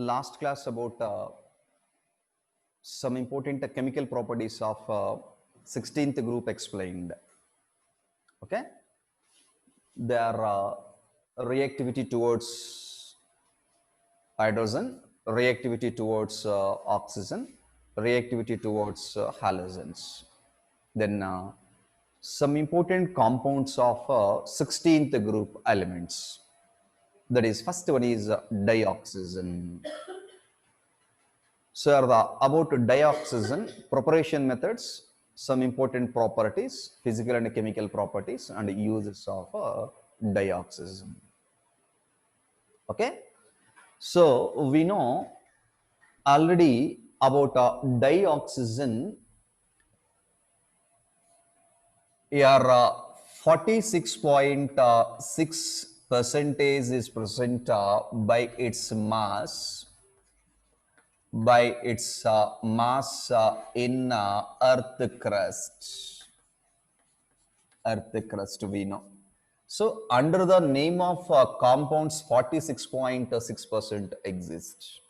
last class about some important chemical properties of 16th group explained. Okay, their reactivity towards hydrogen, reactivity towards oxygen, reactivity towards halogens. Then some important compounds of 16th group elements. That is, first one is dioxygen. So, about dioxygen preparation methods, some important properties, physical and chemical properties, and uses of dioxygen. Okay, so we know already about dioxygen. Here, 46.6 percentage is present by its mass in earth crust we know. So under the name of compounds 46.6% exist,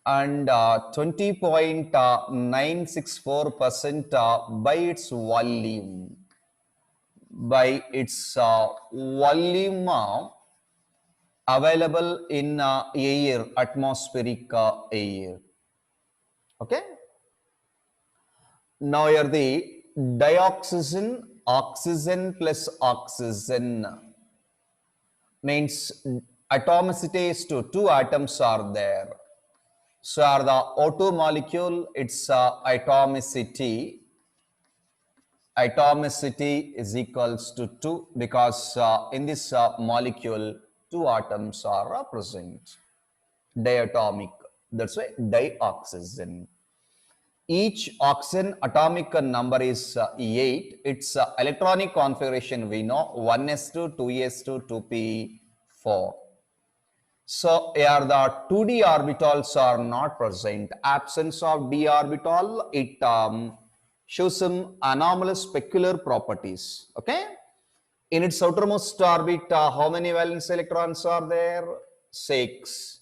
and 20.964% by its volume available in air, atmospheric air. Okay, now here the dioxygen, oxygen plus oxygen means atomicity is to two atoms are there. So are the O2 molecule, its atomicity is equals to 2 because in this molecule two atoms are present, diatomic. That's why dioxygen. Each oxygen atomic number is 8. Its electronic configuration we know 1s2, 2s2, 2p4. So here the 2d orbitals are not present. Absence of d orbital, it shows some anomalous specular properties. Okay, in its outermost orbit, how many valence electrons are there? 6.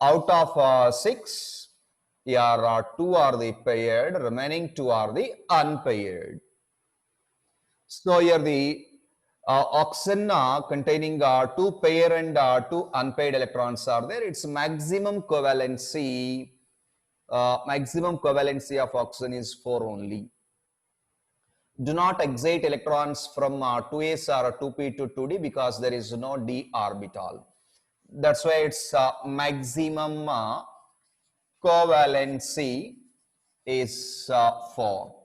Out of 6, here 2 are the paired, remaining 2 are the unpaired. So here the oxygen containing 2 pair and 2 unpaired electrons are there. Its maximum covalency of oxygen is 4 only. Do not excite electrons from 2s or 2p to 2d because there is no d orbital. That's why its maximum covalency is 4.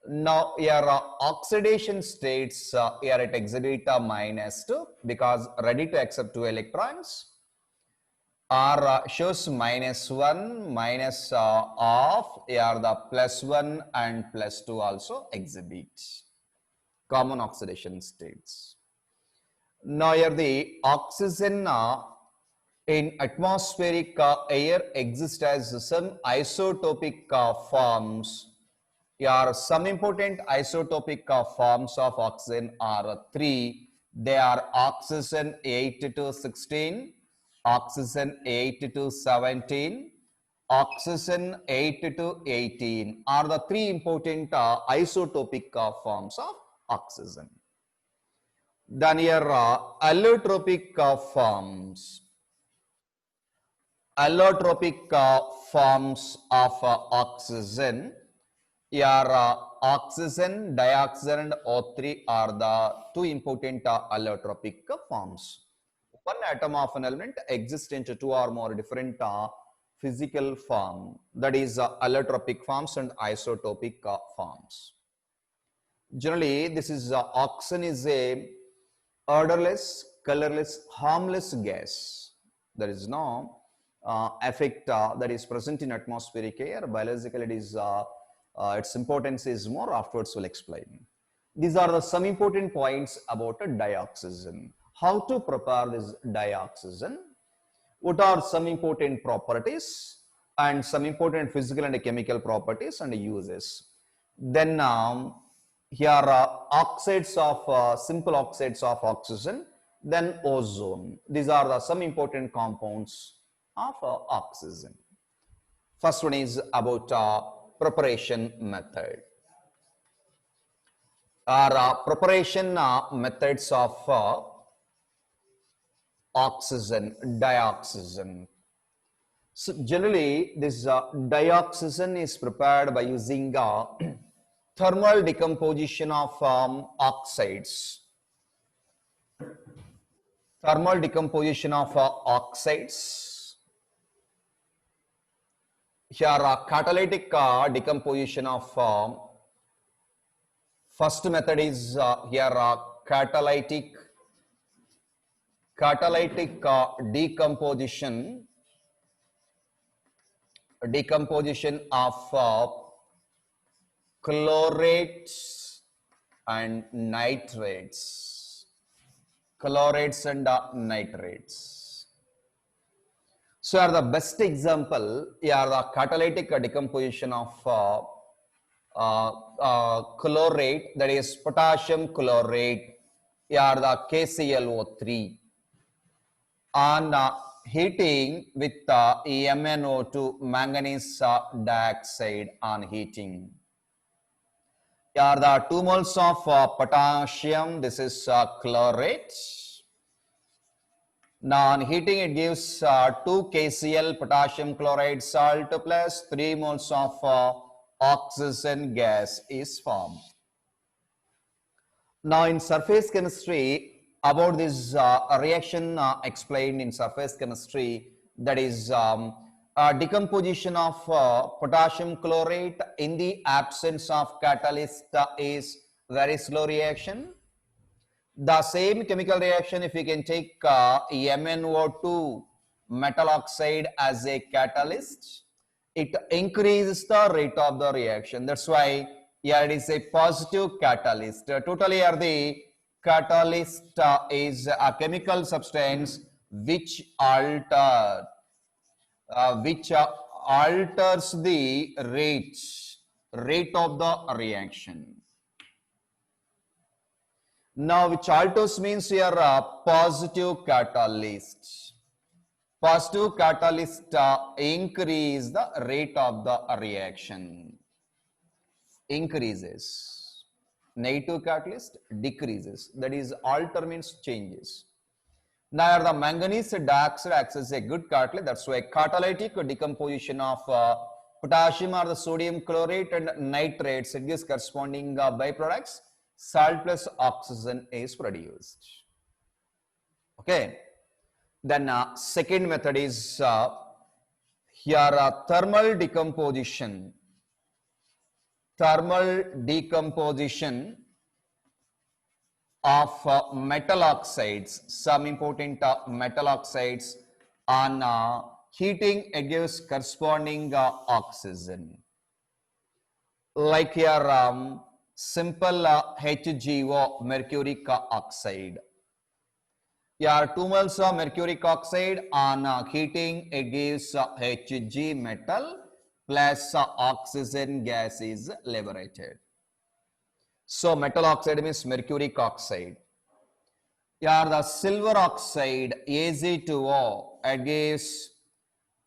Now here oxidation states here at exhibit -2 because ready to accept 2 electrons, or shows -1, minus of, here the +1 and +2 also exhibit common oxidation states. Now here the oxygen in atmospheric air exists as some isotopic forms. Here some important isotopic forms of oxygen are 3. They are oxygen 8 to 16, oxygen 8 to 17, oxygen 8 to 18 are the 3 important isotopic forms of oxygen. Then here allotropic forms. Allotropic forms of oxygen. Here oxygen, dioxide and O3 are the 2 important allotropic forms. One atom of an element exists into 2 or more different physical form, that is allotropic forms and isotopic forms. Generally, this is oxygen is a odorless, colorless, harmless gas. There is no effect that is present in atmospheric air. Biologically, it is its importance is more. Afterwards, we'll explain. These are some important points about a dioxygen. How to prepare this dioxygen? What are some important properties and some important physical and chemical properties and uses? Then here are oxides of simple oxides of oxygen, then ozone. These are some important compounds of oxygen. First one is about preparation method. Preparation methods of oxygen, dioxygen. So generally, this dioxygen is prepared by using thermal decomposition of oxides. Thermal decomposition of oxides. Here, catalytic decomposition of first method is here catalytic decomposition of chlorates and nitrates. Chlorates and nitrates. So are the best example are the catalytic decomposition of chlorate, that is potassium chlorate, are the KClO3, on heating with MnO2, manganese dioxide on heating. Are the 2 moles of potassium, this is chlorate. Now on heating it gives 2 KCl potassium chloride salt plus 3 moles of oxygen gas is formed. Now in surface chemistry, about this reaction explained in surface chemistry, that is decomposition of potassium chlorate in the absence of catalyst is very slow reaction. The same chemical reaction, if we can take MnO2 metal oxide as a catalyst, it increases the rate of the reaction. That's why here it is a positive catalyst. Totally here the catalyst is a chemical substance which alters the rate of the reaction. Now which alters means here a positive catalyst. Positive catalyst increase the rate of the reaction. Increases. Negative catalyst decreases. That is alter means changes. Now the manganese dioxide acts as a good catalyst. That's why catalytic decomposition of potassium or the sodium chlorate and nitrates, it gives corresponding byproducts. Salt plus oxygen is produced. Okay. Then second method is here thermal decomposition. Thermal decomposition of metal oxides, some important metal oxides, on heating it gives corresponding oxygen. Like here simple HgO, mercuric oxide. Here 2 moles of mercuric oxide, on heating it gives Hg metal plus oxygen gas is liberated. So metal oxide means mercuric oxide. Here the silver oxide Ag2O, it gives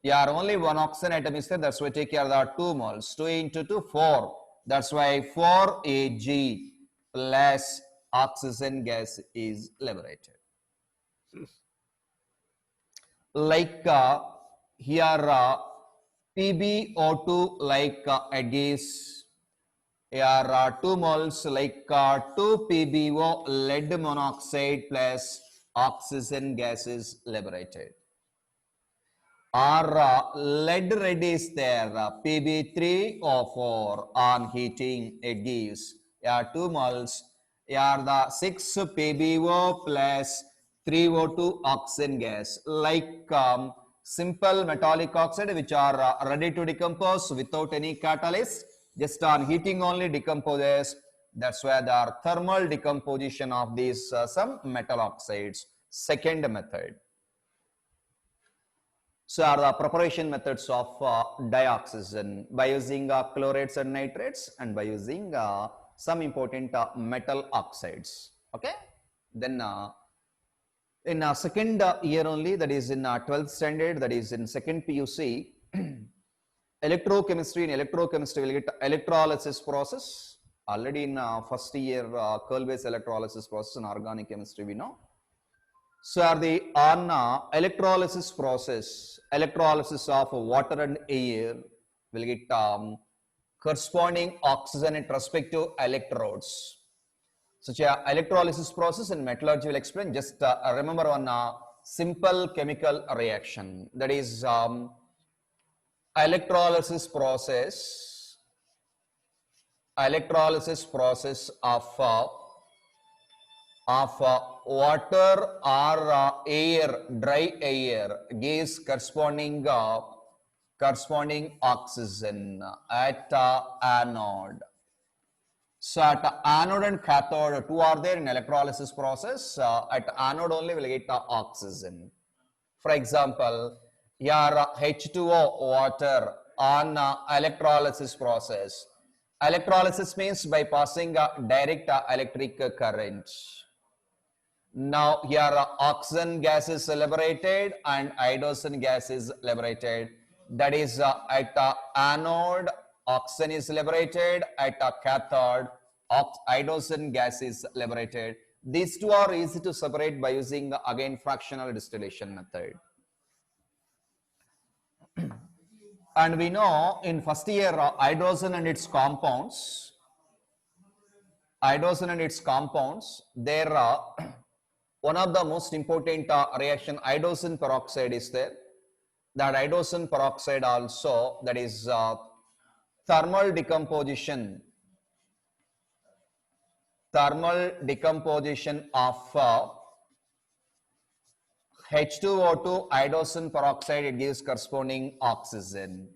here only one oxygen atom is there, that's why take here the 2 moles. 2 into 2, 4. That's why 4 Ag plus oxygen gas is liberated. Like here PbO2, like it gives here 2 moles, like 2 PbO, lead monoxide plus oxygen gas is liberated. Or lead red is there, Pb3O4, on heating it gives 2 moles. Here the 6 PbO plus 3O2 oxygen gas, like simple metallic oxide which are ready to decompose without any catalyst, just on heating only decomposes. That's why there are thermal decomposition of these some metal oxides. Second method. So are the preparation methods of dioxygen by using chlorates and nitrates and by using some important metal oxides. Okay. Then In second year only, that is in 12th standard, that is in second PUC, electrochemistry. In electrochemistry, we'll get electrolysis process. Already in first year, curl-based electrolysis process in organic chemistry, we know. So are the on electrolysis process, electrolysis of water and air, will get corresponding oxygen at respect to electrodes. Such a electrolysis process in metallurgy will explain. Just remember one simple chemical reaction, that is electrolysis process of water or air, dry air, gives corresponding oxygen at anode. So at anode and cathode, two are there in electrolysis process. At anode only will get oxygen. For example, your H2O water on electrolysis process. Electrolysis means by passing direct electric current. Now here oxygen gas is liberated and hydrogen gas is liberated. That is at anode oxygen is liberated, at cathode hydrogen gas is liberated. These two are easy to separate by using again fractional distillation method. And we know in first year hydrogen and its compounds, there are one of the most important reaction, hydrogen peroxide is there. That hydrogen peroxide also, that is thermal decomposition of H2O2 hydrogen peroxide, it gives corresponding oxygen.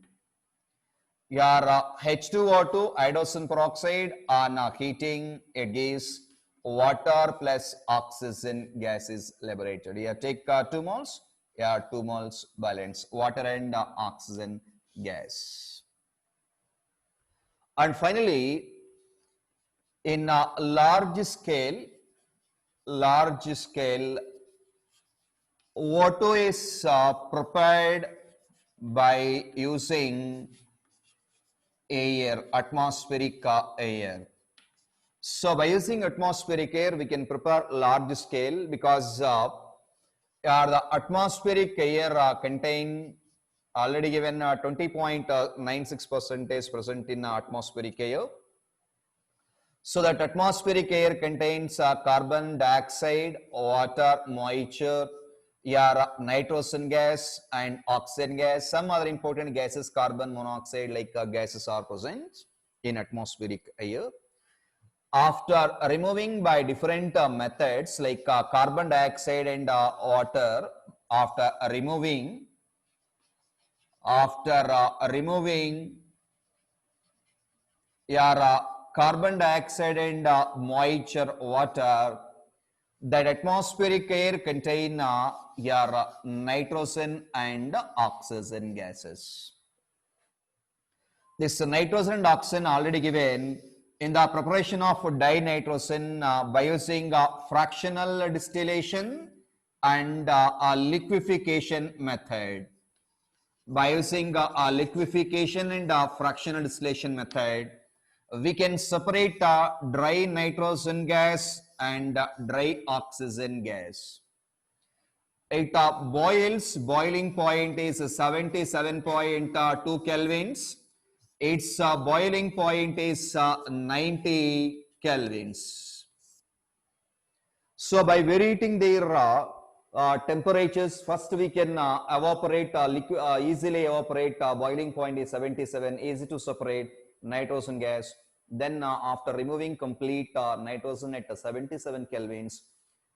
Your H2O2 hydrogen peroxide on heating, it gives water plus oxygen gas is liberated. Here take 2 moles, here 2 moles balance, water and oxygen gas. And finally, in large scale, O2 is prepared by using air, atmospheric air. So by using atmospheric air, we can prepare large scale, because the atmospheric air contain already given 20.96% present in atmospheric air. So that atmospheric air contains carbon dioxide, water, moisture, nitrogen gas and oxygen gas. Some other important gases, carbon monoxide, like gases are present in atmospheric air. After removing by different methods like carbon dioxide and water, after removing your carbon dioxide and moisture, water, that atmospheric air contain your nitrogen and oxygen gases. This nitrogen and oxygen already given in the preparation of dinitrogen by using fractional distillation and a liquefaction method. By using a liquefaction and fractional distillation method, we can separate dry nitrogen gas and dry oxygen gas. It boils, boiling point is 77.2 kelvins. Its boiling point is 90 kelvins. So by varying their temperatures, first we can evaporate, easily evaporate, boiling point is 77, easy to separate nitrogen gas. Then after removing complete nitrogen at 77 kelvins,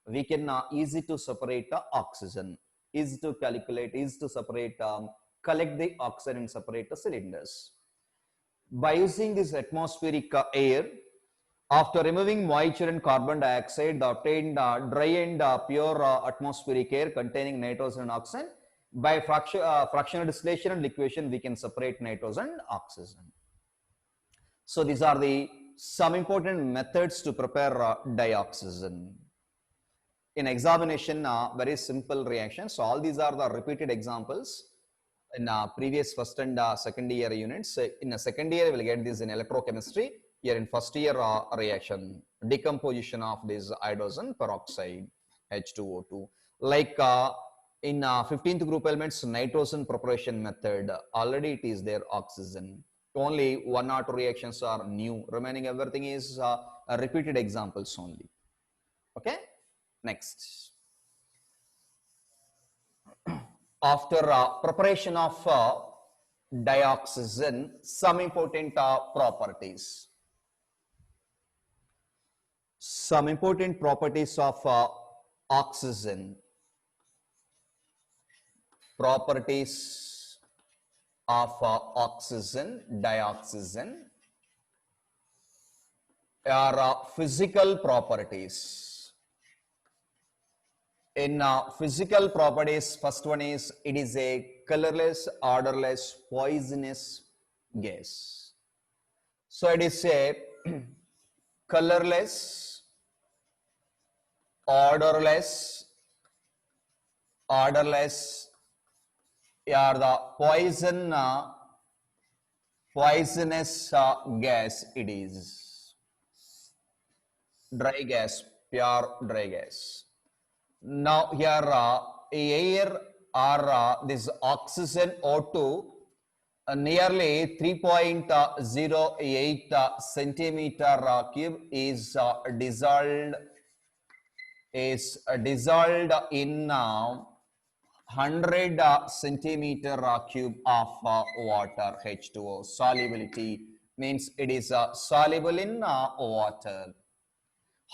we can easy to separate oxygen, easy to calculate, easy to separate, collect the oxygen and separate the cylinders. By using this atmospheric air, after removing moisture and carbon dioxide, the obtained dry and pure atmospheric air containing nitrogen and oxygen, by fractional distillation and liquefaction, we can separate nitrogen and oxygen. So these are the some important methods to prepare dioxygen. In examination, very simple reactions. So all these are the repeated examples in previous first and second year units. In a second year, we will get this in electrochemistry. Here in first year reaction, decomposition of this hydrogen peroxide, H2O2. Like in 15th group elements, nitrogen preparation method, already it is there, oxygen. Only one or two reactions are new. Remaining everything is repeated examples only. Okay, next. After preparation of dioxazine, some important properties. Some important properties of oxygen. Properties of oxygen, dioxazine are physical properties. In physical properties, first one is it is a colorless, odorless, poisonous gas. So it is a colorless, odorless, are the poisonous gas. It is dry gas, pure dry gas. Now here air or this oxygen O2 nearly 3.08 centimeter cube is dissolved in 100 centimeter cube of water, H2O. Solubility means it is soluble in water.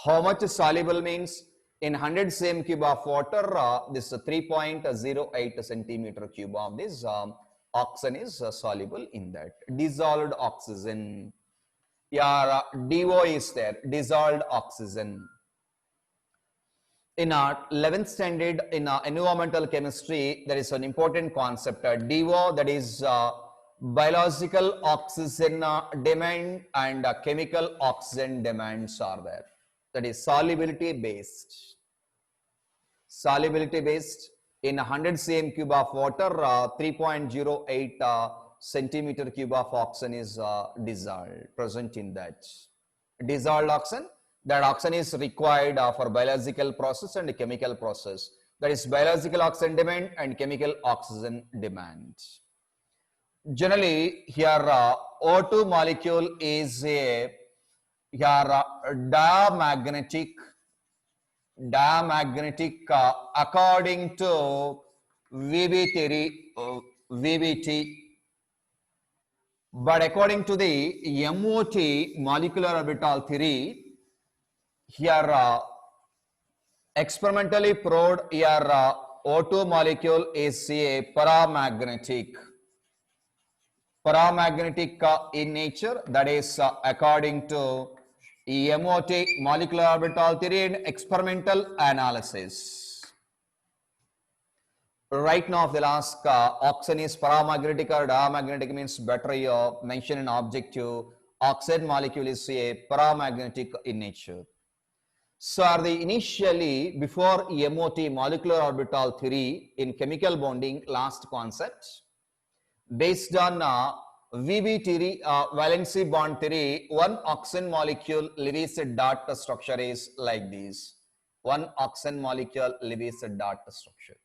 How much soluble means? In 100 cm cube of water, this 3.08 centimeter cube of this oxygen is soluble in that. Dissolved oxygen. Yeah, DO is there, dissolved oxygen. In our 11th standard in environmental chemistry, there is an important concept, DO, that is biological oxygen demand and chemical oxygen demands are there. That is solubility based. Solubility based. In 100 cm cube of water, 3.08 centimeter cube of oxygen is dissolved, present in that. Dissolved oxygen, that oxygen is required for biological process and chemical process. That is biological oxygen demand and chemical oxygen demand. Generally, here O2 molecule is a diamagnetic according to VB theory, VBT. But according to the MOT molecular orbital theory, here experimentally proved here O2 molecule is a paramagnetic in nature, that is according to MOT molecular orbital theory and experimental analysis. Right now, if they'll ask oxygen is paramagnetic or diamagnetic, means better you mention an objective. Oxide molecule is a paramagnetic in nature. So are they initially before MOT molecular orbital theory in chemical bonding last concept, based on VB theory, valency bond theory, one oxygen molecule Lewis dot structure is like this. One oxygen molecule Lewis dot structure.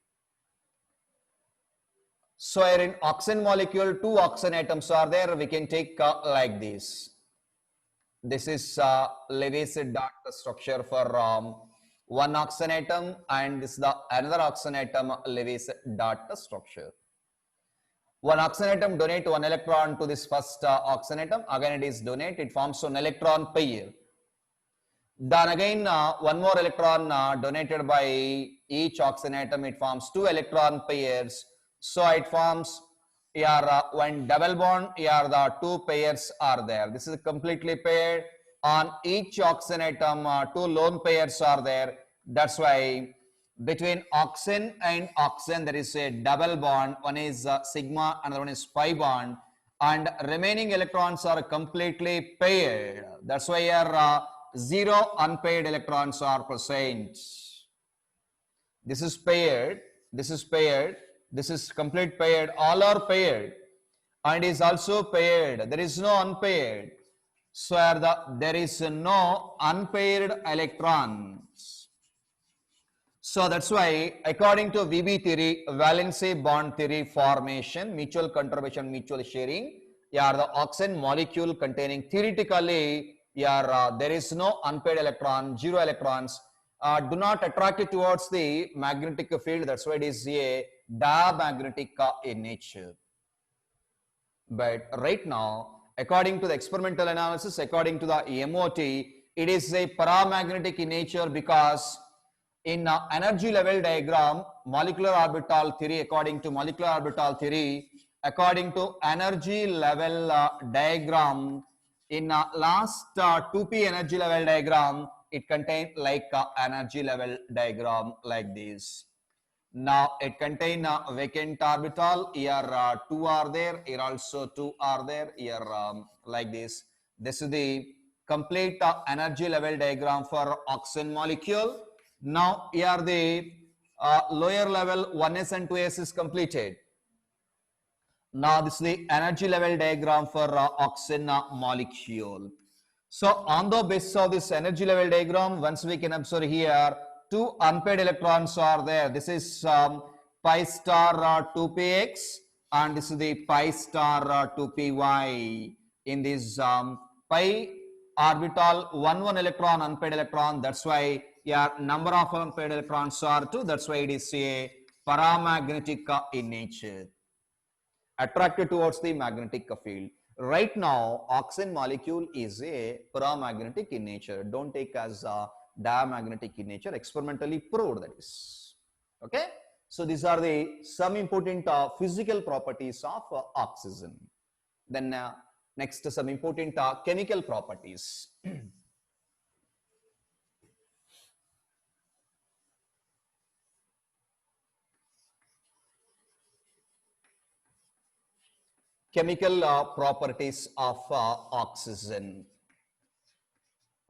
So here in oxygen molecule, two oxygen atoms are there. We can take like this. This is Lewis dot structure for one oxygen atom, and this is the another oxygen atom Lewis dot structure. One oxygen atom donate one electron to this first oxygen atom. Again, it is donate. It forms one electron pair. Then again, one more electron donated by each oxygen atom. It forms two electron pairs. So it forms here one double bond. Here the two pairs are there. This is completely paired. On each oxygen atom, two lone pairs are there. That's why between oxygen and oxygen there is a double bond. One is sigma, another one is pi bond, and remaining electrons are completely paired. That's why here zero unpaired electrons are present. This is paired, this is paired, this is complete paired, all are paired, and is also paired. There is no unpaired. So there is no unpaired electrons. So that's why, according to VB theory, valency bond theory formation, mutual contribution, mutual sharing, yeah, the oxygen molecule containing theoretically, yeah, there is no unpaired electron, zero electrons, do not attract it towards the magnetic field. That's why it is a diamagnetic in nature. But right now, according to the experimental analysis, according to the MOT, it is a paramagnetic in nature because in energy level diagram, molecular orbital theory, according to molecular orbital theory, according to energy level diagram, in last 2p energy level diagram, it contains like energy level diagram like this. Now it contains a vacant orbital. Here two are there. Here also two are there. Here like this. This is the complete energy level diagram for oxygen molecule. Now here the lower level 1s and 2s is completed. Now this is the energy level diagram for oxygen molecule. So on the basis of this energy level diagram, once we can observe here, two unpaired electrons are there. This is pi star 2px and this is the pi star 2py. In this pi orbital 1 electron unpaired electron, that's why number of unpaired electrons are 2. That's why it is a paramagnetic in nature, attracted towards the magnetic field. Right now, oxygen molecule is a paramagnetic in nature. Don't take as a diamagnetic in nature. Experimentally proved, that is. Okay. So these are the some important physical properties of oxygen. Then next, some important chemical properties. Chemical properties of oxygen.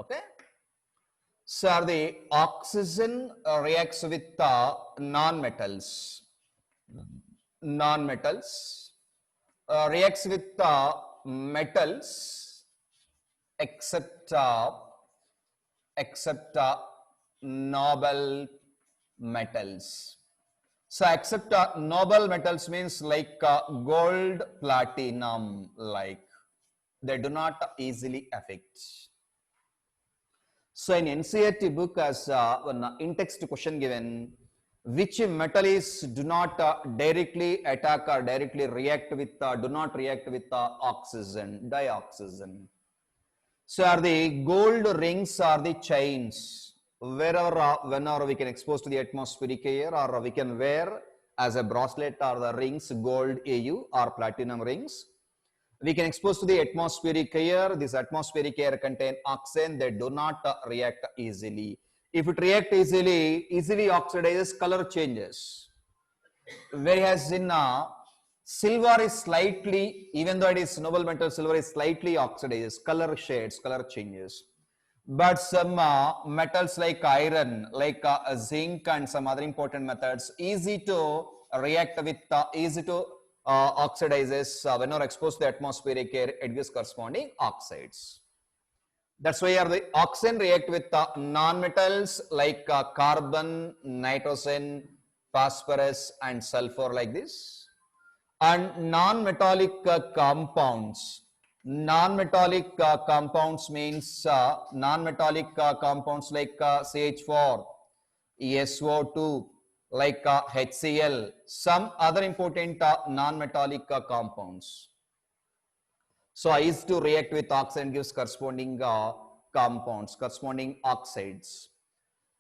Okay. So the oxygen reacts with non-metals. Non-metals reacts with metals except noble metals. So except noble metals means like gold, platinum, like they do not easily affect. So in NCERT book, as one in-text question given, which metal is do not directly attack or directly react with, do not react with oxygen, dioxygen. So are the gold rings or the chains, wherever, whenever we can expose to the atmospheric air, or we can wear as a bracelet or the rings, gold AU or platinum rings. We can expose to the atmospheric air. This atmospheric air contain oxygen. They do not react easily. If it react easily oxidizes, color changes. Whereas in silver is slightly, even though it is noble metal, silver is slightly oxidizes, color shades, color changes. But some metals like iron, like zinc and some other important metals, easy to react with, easy to oxidizes whenever exposed to the atmospheric air, it gives corresponding oxides. That's why the oxygen react with non-metals like carbon, nitrogen, phosphorus and sulfur like this. And non-metallic compounds. Non-metallic compounds means non-metallic compounds like CH4, SO2, like HCl, some other important non-metallic compounds. So I is to react with oxygen gives corresponding compounds, corresponding oxides.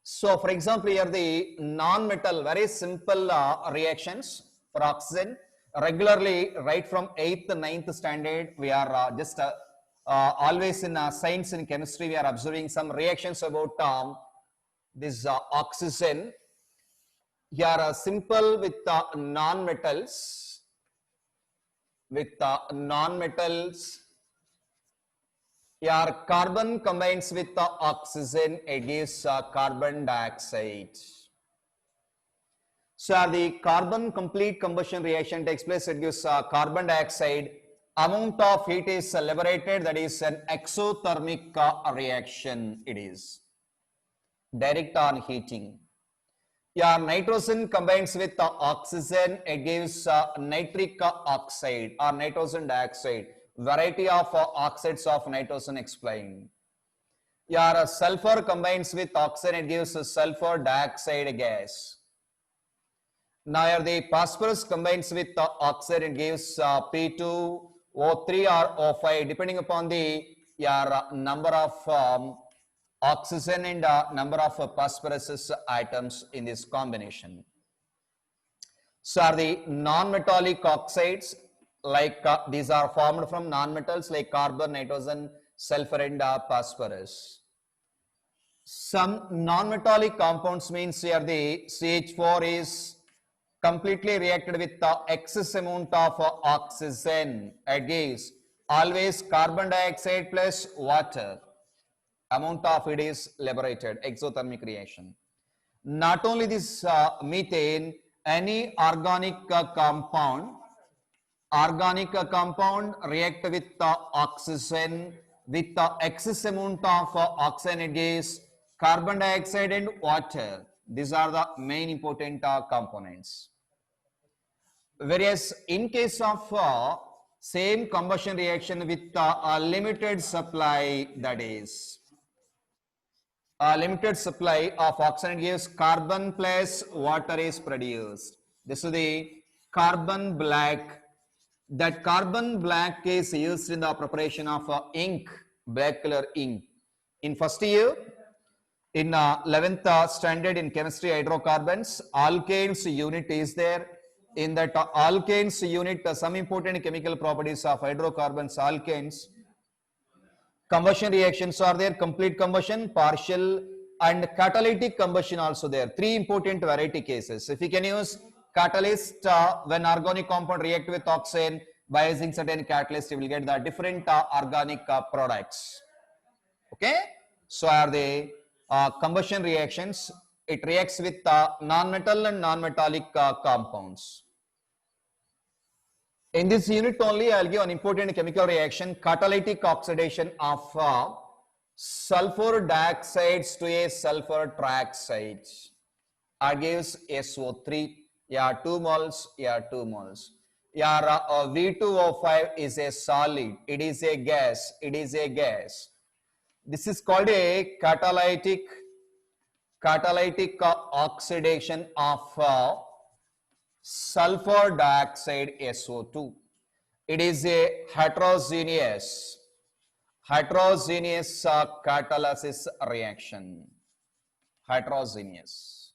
So for example, here the non-metal, very simple reactions for oxygen. Regularly, right from 8th, 9th standard, we are just always in science and chemistry, we are observing some reactions about this oxygen. Here simple with non-metals, here carbon combines with oxygen, it gives carbon dioxide. So the carbon complete combustion reaction takes place. It gives carbon dioxide. Amount of heat is liberated. That is an exothermic reaction. It is direct on heating. Yeah, nitrogen combines with oxygen. It gives nitric oxide or nitrogen dioxide. Variety of oxides of nitrogen explained. Yeah, sulfur combines with oxygen. It gives sulfur dioxide gas. Now here the phosphorus combines with oxide and gives P2O3 or O5 depending upon the number of oxygen and number of phosphorus atoms in this combination. So are the non-metallic oxides like these are formed from non-metals like carbon, nitrogen, sulfur and phosphorus. Some non-metallic compounds means here the CH4 is completely reacted with the excess amount of oxygen. It gives always carbon dioxide plus water. Amount of it is liberated, exothermic reaction. Not only this methane, any organic compound react with oxygen with the excess amount of oxygen. It gives carbon dioxide and water. These are the main important components. Whereas in case of same combustion reaction with a limited supply, that is a limited supply of oxygen gives carbon plus water is produced. This is the carbon black. That carbon black is used in the preparation of ink, black color ink. In first year, in 11th standard in chemistry hydrocarbons, alkanes unit is there. In that alkanes unit, some important chemical properties of hydrocarbons, alkanes. Combustion reactions are there, complete combustion, partial and catalytic combustion also there. Three important variety cases. If you can use catalyst when organic compound react with oxygen, by using certain catalyst you will get the different organic products. Okay, so are the combustion reactions. It reacts with non-metal and non-metallic compounds. In this unit only, I'll give an important chemical reaction, catalytic oxidation of sulfur dioxides to a sulfur trioxide. I gives SO3, 2 moles, 2 moles. V2O5 is a solid, it is a gas, it is a gas. This is called a catalytic oxidation of sulfur dioxide SO2. It is a heterogeneous catalysis reaction. Heterogeneous.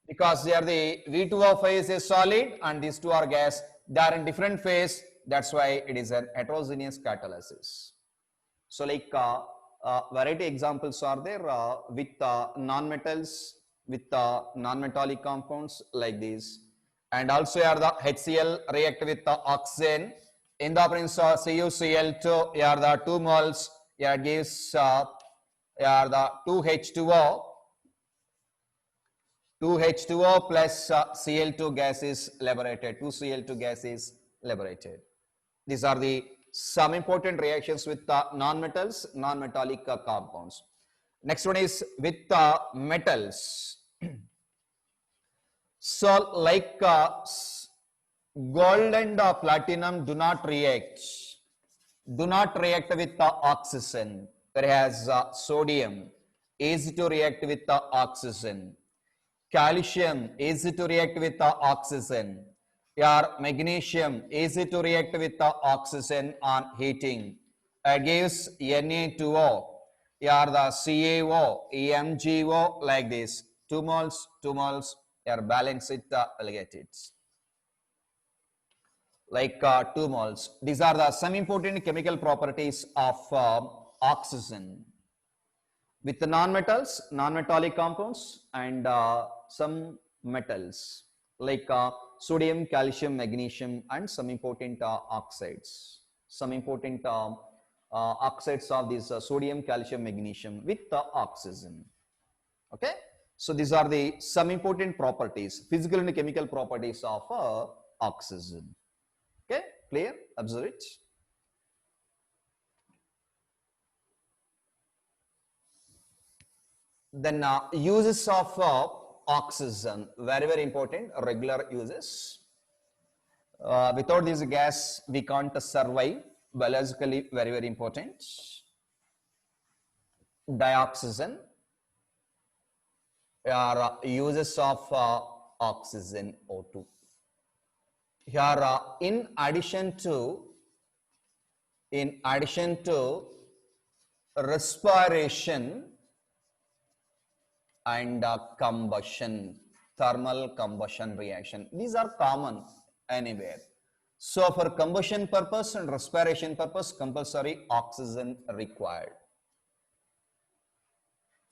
Because they are the V2O5 is a solid and these two are gas. They are in different phase. That's why it is a heterogeneous catalysis. So like variety examples are there with non-metals, with non-metallic compounds like these. And also are the HCl react with the oxygen. In the presence of CuCl2, here the 2 moles, here gives the 2H2O. 2H2O plus Cl2 gas is liberated. 2Cl2 gas is liberated. These are the some important reactions with non-metals, non-metallic compounds. Next one is with metals. So like gold and platinum do not react with oxygen, whereas sodium is to react with oxygen. Calcium is to react with oxygen. Magnesium is to react with oxygen on heating. It gives Na2O. Here the CaO, MgO like this. 2 moles, 2 moles. Here balance it, will get it. Like 2 moles. These are the some important chemical properties of oxygen. With the non-metals, non-metallic compounds and some metals like sodium, calcium, magnesium and some important oxides. Some important oxides of this sodium, calcium, magnesium with the oxygen. Okay. So these are the some important properties, physical and chemical properties of oxygen. Okay, clear? Observe it. Then uses of oxygen, very, very important, regular uses. Without this gas, we can't survive, biologically very, very important. Dioxygen are uses of oxygen O2. Here, in addition to respiration and combustion, thermal combustion reaction, these are common anywhere. So for combustion purpose and respiration purpose, compulsory oxygen required.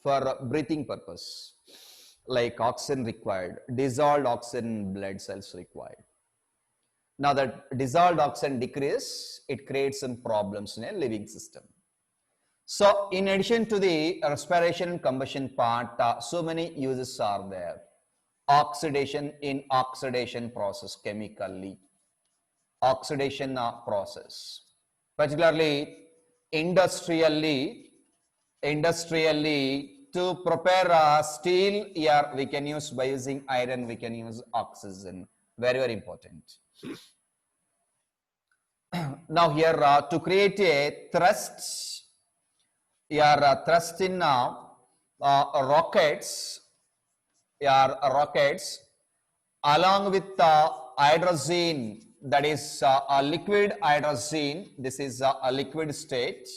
For breathing purpose, like oxygen required, dissolved oxygen blood cells required. Now that dissolved oxygen decrease, it creates some problems in a living system. So in addition to the respiration and combustion part, so many uses are there. Oxidation in oxidation process, chemically. Oxidation process. Particularly industrially to prepare steel, here we can use by using iron, we can use oxygen. Very, very important. Now here to create a thrust, here thrust in rockets, along with hydrogen, that is a liquid hydrogen. This is a liquid state.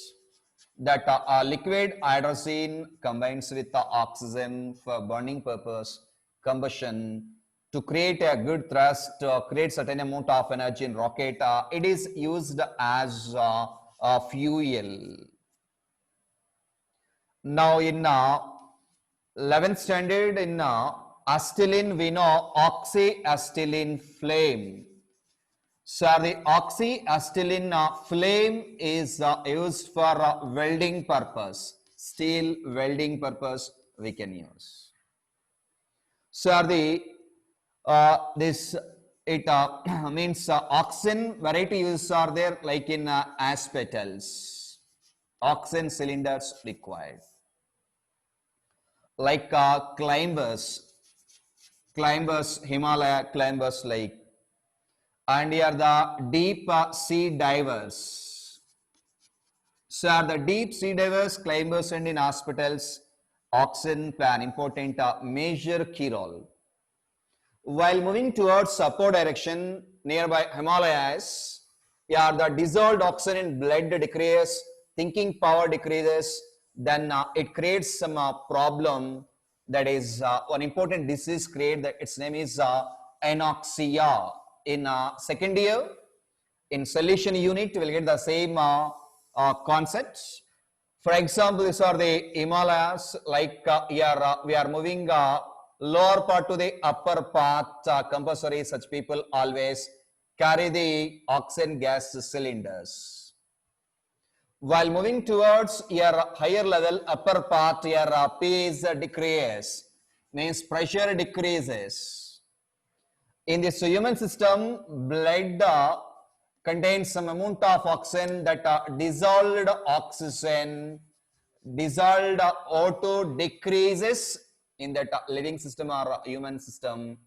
That liquid hydrogen combines with the oxygen for burning purpose, combustion, to create a good thrust, create certain amount of energy in rocket. It is used as a fuel. Now in 11th standard in acetylene, we know oxyacetylene flame. So the oxyacetylene flame is used for welding purpose, steel welding purpose we can use. So the this it means oxygen variety uses are there, like in hospitals, oxygen cylinders required, like climbers, Himalaya climbers, like, and here the deep sea divers. So the deep sea divers, climbers, and in hospitals, oxygen play an important major key role. While moving towards upward direction nearby Himalayas, yeah, the dissolved oxygen in blood decreases, thinking power decreases, then it creates some problem, that is one important disease created, that its name is anoxia. In second year, in solution unit, we will get the same concepts. For example, these are the Himalayas, like here we are moving lower part to the upper part, compulsory such people always carry the oxygen gas cylinders. While moving towards your higher level, upper part, your P decreases, means pressure decreases. In this human system, blood contains some amount of oxygen, that dissolved oxygen, dissolved O2 decreases in that living system or human system.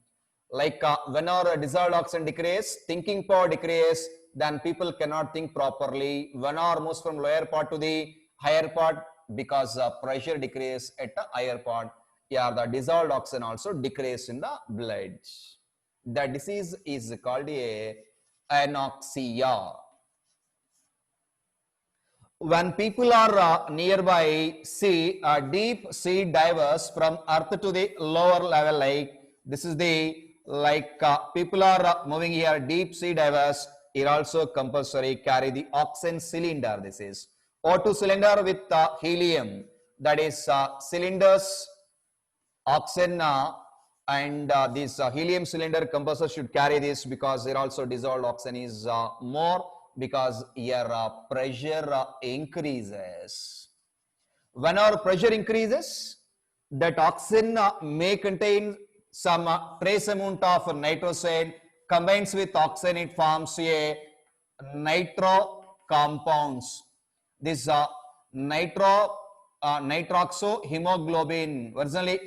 Like when our dissolved oxygen decreases, thinking power decreases, then people cannot think properly. When our moves from lower part to the higher part, because pressure decreases at the higher part, yeah, the dissolved oxygen also decreases in the blood. The disease is called a anoxia. When people are nearby sea, deep sea divers from earth to the lower level, like this is the, like people are moving here, deep sea divers, here also compulsory carry the oxygen cylinder. This is O2 cylinder with helium, that is cylinders, oxygen and this helium cylinder compulsory should carry this, because here also dissolved oxygen is more, because here pressure increases. When our pressure increases, That oxygen may contain some trace amount of nitrogen, combines with oxygen, it forms a nitro compounds. This nitroxohemoglobin, originally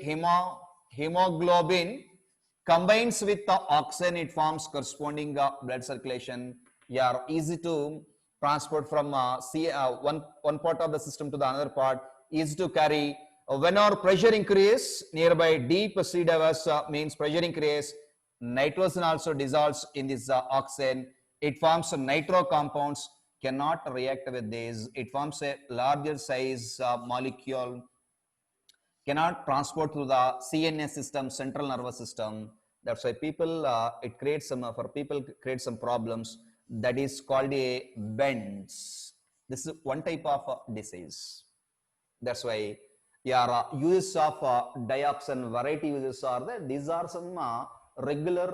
hemoglobin, combines with the oxygen, it forms corresponding blood circulation. Yeah, easy to transport from one part of the system to the another part, easy to carry. When our pressure increase nearby deep sea diverse means pressure increase, nitrogen also dissolves in this oxygen. It forms nitro compounds, cannot react with this. It forms a larger size molecule, cannot transport through the CNS system, central nervous system. That's why people, it creates some, for people, creates some problems. That is called a bends. This is one type of disease. That's why your uses of dioxin, variety uses are there. These are some regular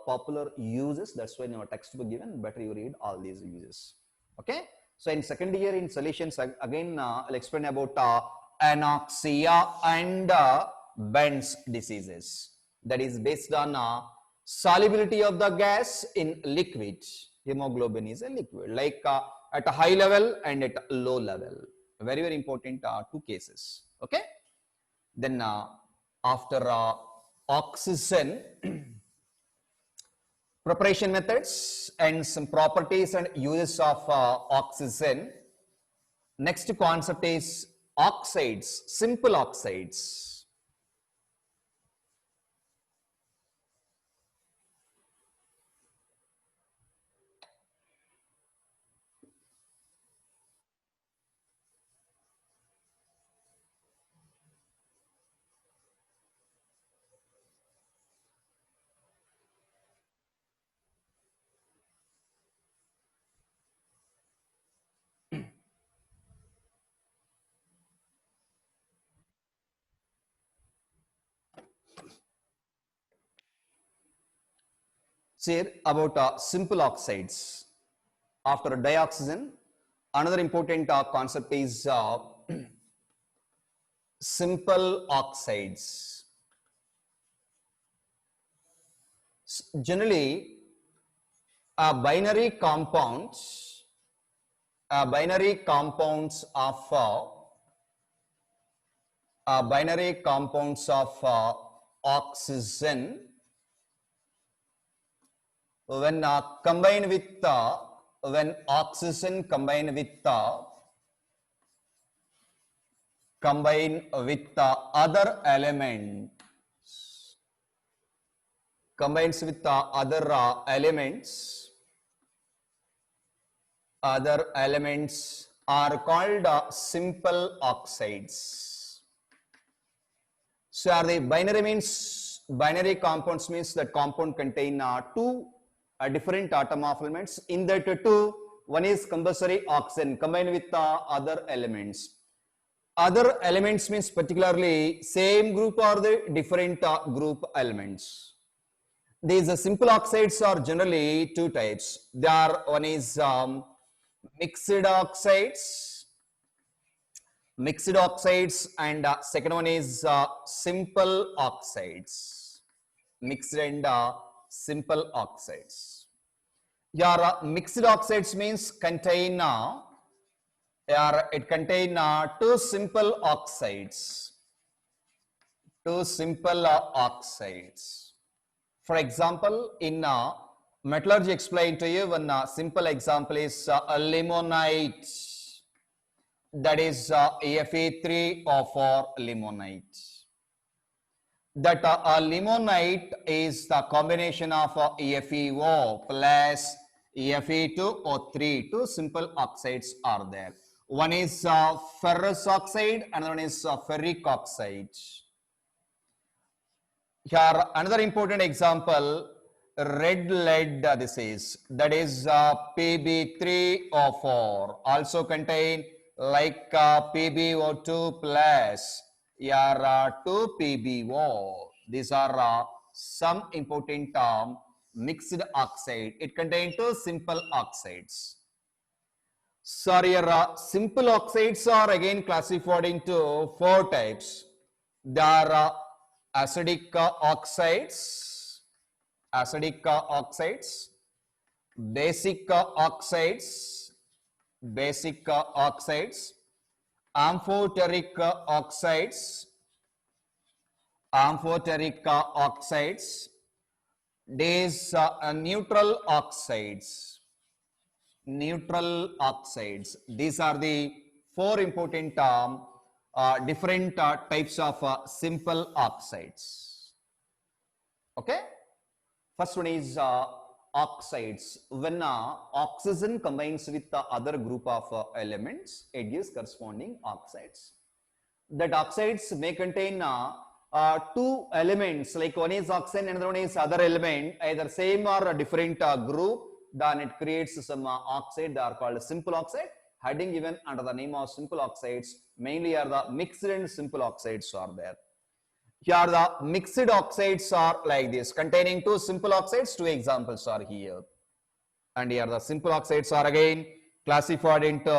popular uses. That's why in your textbook given, better you read all these uses. Okay. So in second year in solutions, again I'll explain about anoxia and Bend's diseases. That is based on solubility of the gas in liquid. Hemoglobin is a liquid, like at a high level and at a low level. Very, very important two cases. Okay. Then after oxygen, preparation methods and some properties and uses of oxygen. Next concept is oxides, simple oxides. Here about simple oxides. After dioxygen, another important concept is simple oxides. Generally, binary compounds, binary compounds of oxygen, when combined with when oxygen combined with other element, combines with other elements are called simple oxides. So are the binary compounds means that compound contain two different atom of elements. In that two, one is compulsory oxygen combined with other elements. Other elements means particularly same group or the different group elements. These simple oxides are generally two types. There are, one is mixed oxides, and second one is simple oxides, mixed and simple oxides. Your mixed oxides means contain it contain two simple oxides. For example, in metallurgy, explained to you one simple example is limonite. That is Fe3O4 limonite. That limonite is the combination of FeO plus Fe2O3. Two simple oxides are there. One is ferrous oxide, another one is ferric oxide. Here another important example, red lead, this is, that is Pb3O4, also contain like PbO2 plus here 2PbO. These are some important mixed oxide. It contains two simple oxides. Sorry, simple oxides are again classified into four types. There are acidic oxides, basic oxides, amphoteric oxides, these neutral oxides, these are the four important different types of simple oxides. Okay, first one is oxides. When oxygen combines with the other group of elements, it gives corresponding oxides. That oxides may contain two elements, like one is oxide and another one is other element, either same or a different group, then it creates some oxide. They are called simple oxide. Heading given under the name of simple oxides, mainly are the mixed and simple oxides are there. Here the mixed oxides are like this, containing two simple oxides. Two examples are here. And here the simple oxides are again classified into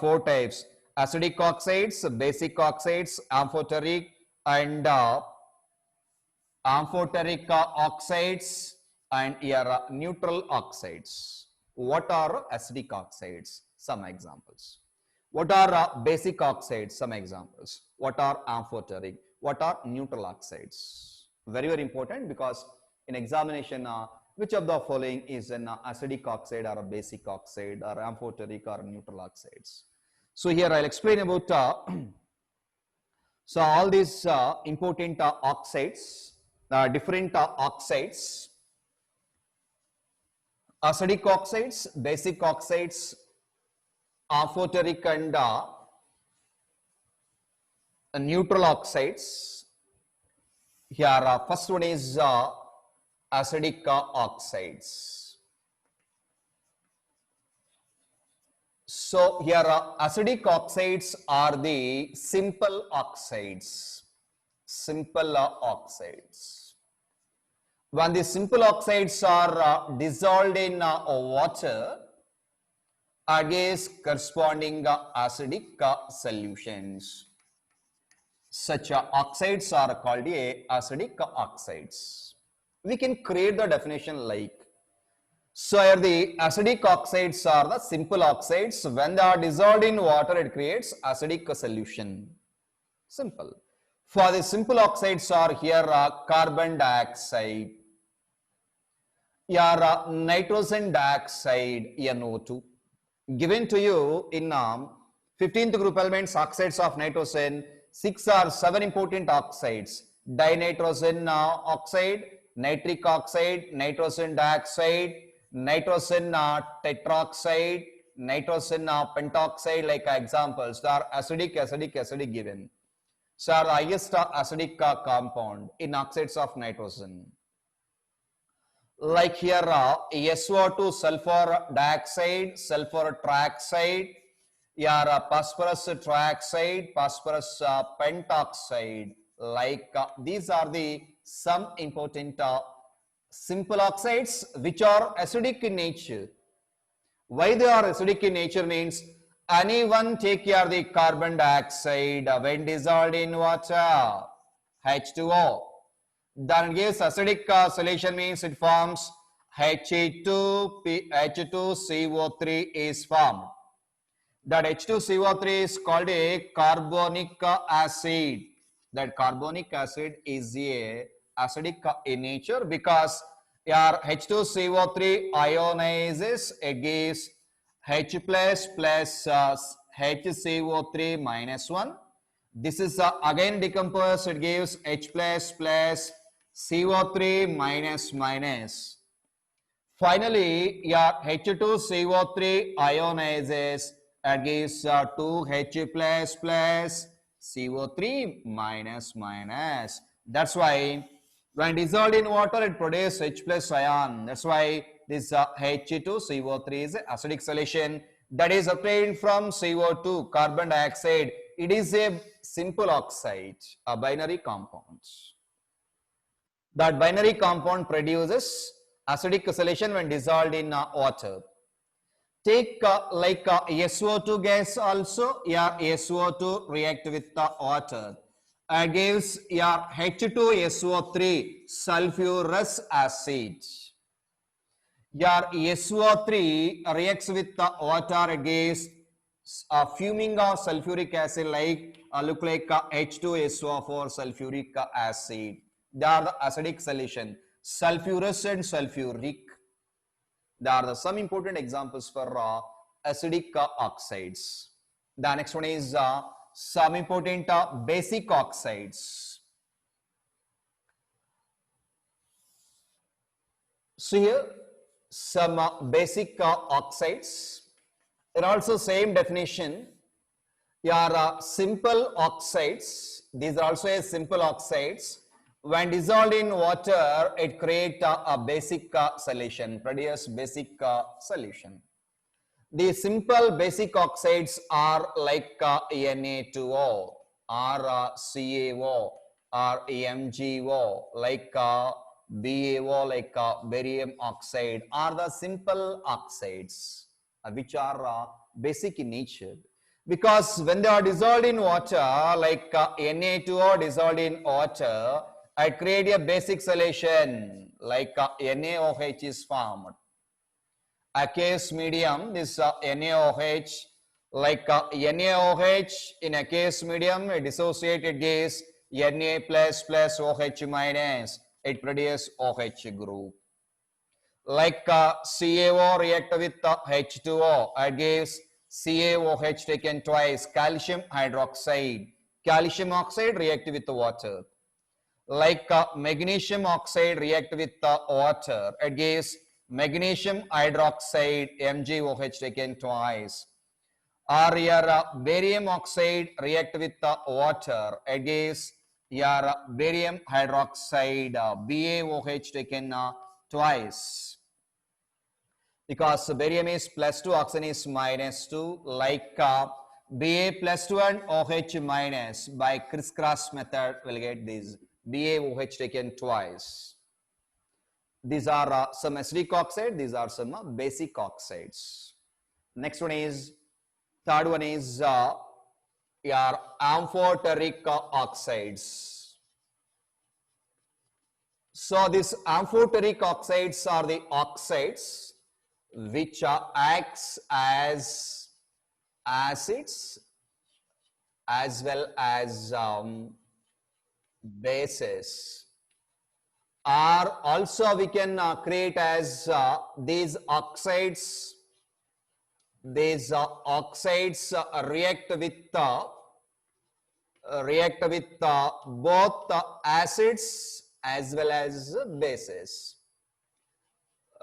four types: acidic oxides, basic oxides, amphoteric and oxides, and here neutral oxides. What are acidic oxides? Some examples. What are basic oxides? Some examples. What are amphoteric? What are neutral oxides? Very, very important, because in examination, which of the following is an acidic oxide or a basic oxide or amphoteric or neutral oxides? So here I'll explain about so all these important oxides, different oxides: acidic oxides, basic oxides, amphoteric and neutral oxides. Here first one is acidic oxides. So here acidic oxides are the simple oxides. When the simple oxides are dissolved in water, against corresponding acidic solutions. Such oxides are called acidic oxides. We can create the definition like, so here the acidic oxides are the simple oxides. When they are dissolved in water, it creates acidic solution. Simple. For the simple oxides are here carbon dioxide, here nitrogen dioxide, NO2. Given to you in 15th group elements, oxides of nitrogen, 6 or 7 important oxides: dinitrogen oxide, nitric oxide, nitrogen dioxide, nitrogen tetroxide, nitrogen pentoxide, like examples. They are acidic given. So are the highest acidic compound in oxides of nitrogen. Like here SO2 sulfur dioxide, sulfur trioxide, here phosphorus trioxide, phosphorus pentoxide. Like these are the some important simple oxides which are acidic in nature. Why they are acidic in nature means, anyone take here the carbon dioxide when dissolved in water, H2O. Then it gives acidic solution, means it forms H2CO3 is formed. That H2CO3 is called a carbonic acid. That carbonic acid is a acidic in nature, because your H2CO3 ionizes, it gives H plus HCO3 minus 1. This is again decomposed, it gives H plus CO3 minus. Finally, your H2CO3 ionizes, it gives 2H plus CO3 minus. That's why when dissolved in water, it produces H plus ion. That's why this H2CO3 is acidic solution that is obtained from CO2, carbon dioxide. It is a simple oxide, a binary compound. That binary compound produces acidic solution when dissolved in water. Take like SO2 gas also, yeah, SO2 react with the water. gives your H2SO3 sulfurous acid. Your SO3 reacts with the water, it gives fuming of sulfuric acid like look like H2SO4 sulfuric acid. They are the acidic solution, sulfurous and sulfuric. There are some important examples for acidic oxides. The next one is some important basic oxides. So here some basic oxides. There are also same definition. Your simple oxides. These are also a simple oxides. When dissolved in water, it creates a basic solution, produce basic solution. The simple basic oxides are like Na2O, or CaO, or MgO, like BaO, like barium oxide, are the simple oxides which are basic in nature. Because when they are dissolved in water, like Na2O dissolved in water, I create a basic solution like NaOH is formed. Aqueous medium, this NaOH, like NaOH in aqueous medium, dissociated gas Na plus OH minus, it produces OH group. Like CaO react with H2O, it gives CaOH taken twice, calcium hydroxide. Calcium oxide react with water. Like magnesium oxide react with water, it gives magnesium hydroxide, MgOH taken twice. Or your barium oxide react with water, it gives your barium hydroxide, BaOH taken twice. Because barium is +2, oxygen is -2, like Ba +2 and OH minus, by crisscross method will get this BaOH taken twice. These are some acidic oxide, these are some basic oxides. Next one is, third one is your amphoteric oxides. So these amphoteric oxides are the oxides which acts as acids as well as bases. Or also we can create as these oxides. These oxides react with both acids as well as bases.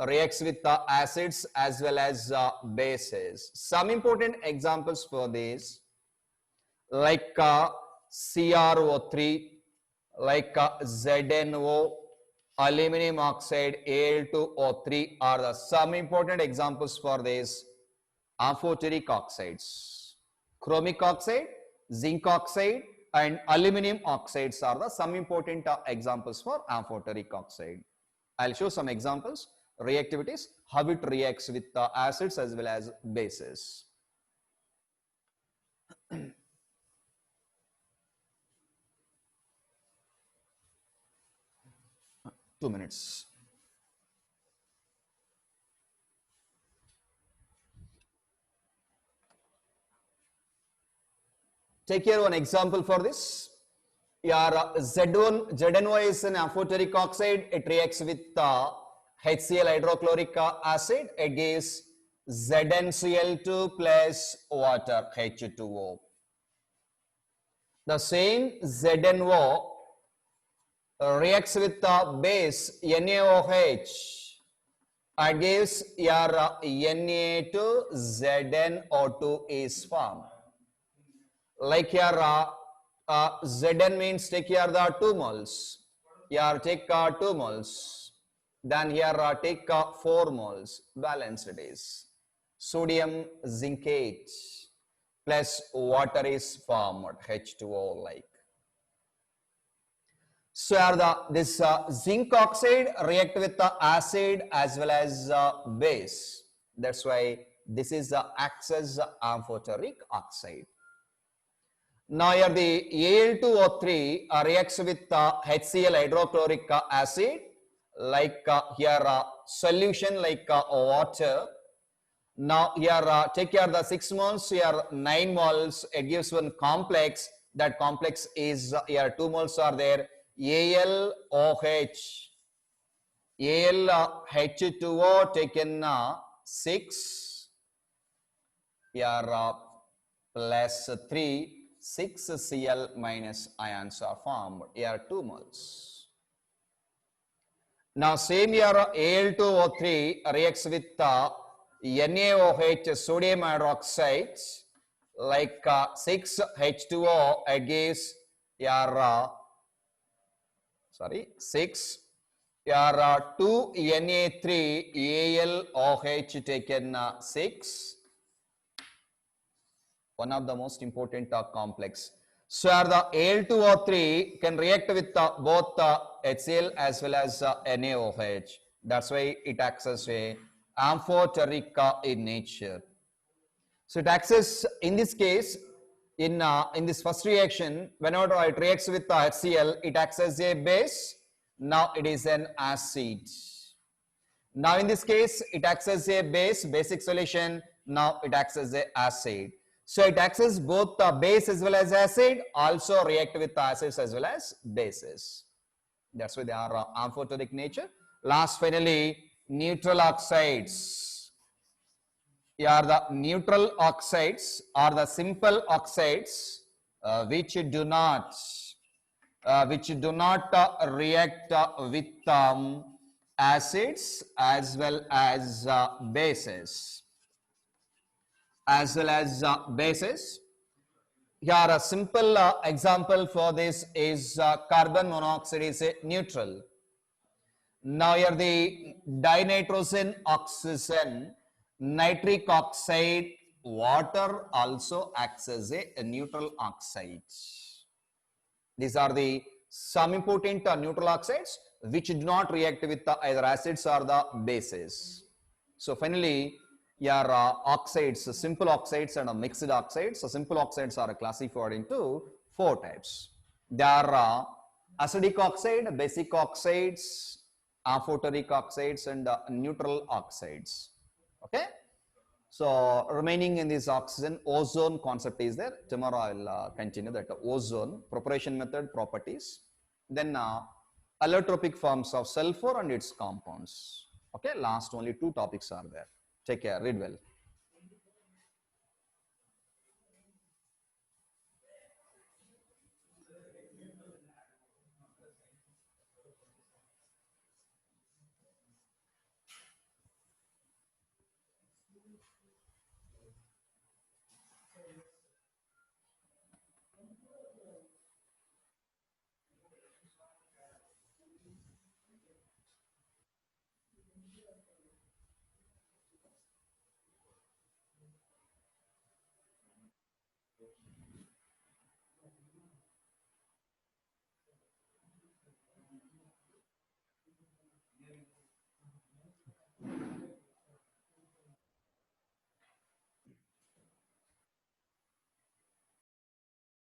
Reacts with acids as well as bases. Some important examples for this, like CrO3, like ZNO, aluminum oxide, Al2O3 are the some important examples for these amphoteric oxides. Chromic oxide, zinc oxide, and aluminum oxides are the some important examples for amphoteric oxide. I'll show some examples, reactivities, how it reacts with acids as well as bases. 2 minutes. Take here one example for this. Your ZNO is an amphoteric oxide. It reacts with HCl hydrochloric acid. It gives ZnCl2 plus water, H2O. The same ZNO reacts with the base NaOH. It gives your Na2ZnO2 is formed. Like here Zn means take here the 2 moles. Here take 2 moles. Then here take 4 moles. Balanced it is. Sodium zincate plus water is formed, H2O like. So here this zinc oxide react with the acid as well as base. That's why this is the acts as amphoteric oxide. Now here the Al2O3 reacts with HCl hydrochloric acid, like here solution like water. Now here take care the 6 moles, here 9 moles, it gives one complex. That complex is here 2 moles are there, AlOH. H2O taken 6, here plus 3, 6 Cl minus ions are formed, here 2 moles. Now same here Al2O3 reacts with NaOH, sodium hydroxide, like 6 H2O, it gives here 6, here 2 Na3 AlOH taken 6, one of the most important complex. So here the Al2O3 can react with both HCl as well as NaOH. That's why it acts as a amphoteric in nature. So it acts as, in this case, in this first reaction, whenever it reacts with HCl, it acts as a base. Now it is an acid. Now in this case, it acts as a base, basic solution. Now it acts as a acid. So it acts as both the base as well as acid, also react with acids as well as bases. That's why they are amphoteric nature. Last, finally, neutral oxides. Here the neutral oxides are the simple oxides which do not react with acids as well as bases. Here a simple example for this is carbon monoxide is a neutral. Now here the dinitrogen oxygen, nitric oxide, water also acts as a neutral oxide. These are the some important neutral oxides which do not react with either acids or the bases. So finally, your oxides, simple oxides and mixed oxides. So simple oxides are classified into 4 types. They are acidic oxide, basic oxides, amphoteric oxides, and neutral oxides. Okay. So remaining in this oxygen, ozone concept is there. Tomorrow I will continue that ozone, preparation method, properties. Then allotropic forms of sulfur and its compounds. Okay, last only 2 topics are there. Take care, read well.